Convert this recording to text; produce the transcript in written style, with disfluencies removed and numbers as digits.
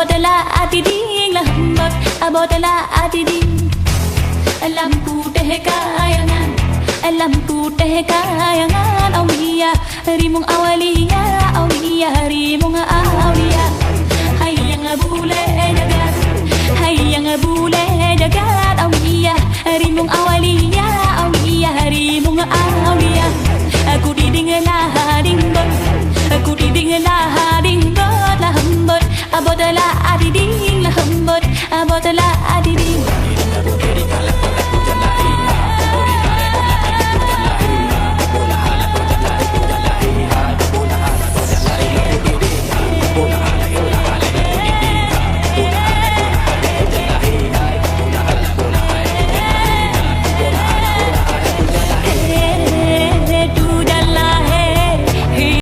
Abotala atiding lahambak, abotala atiding. Alam ku teh kayangan, alam ku teh kayangan. Aulia rimung awalia, aulia rimung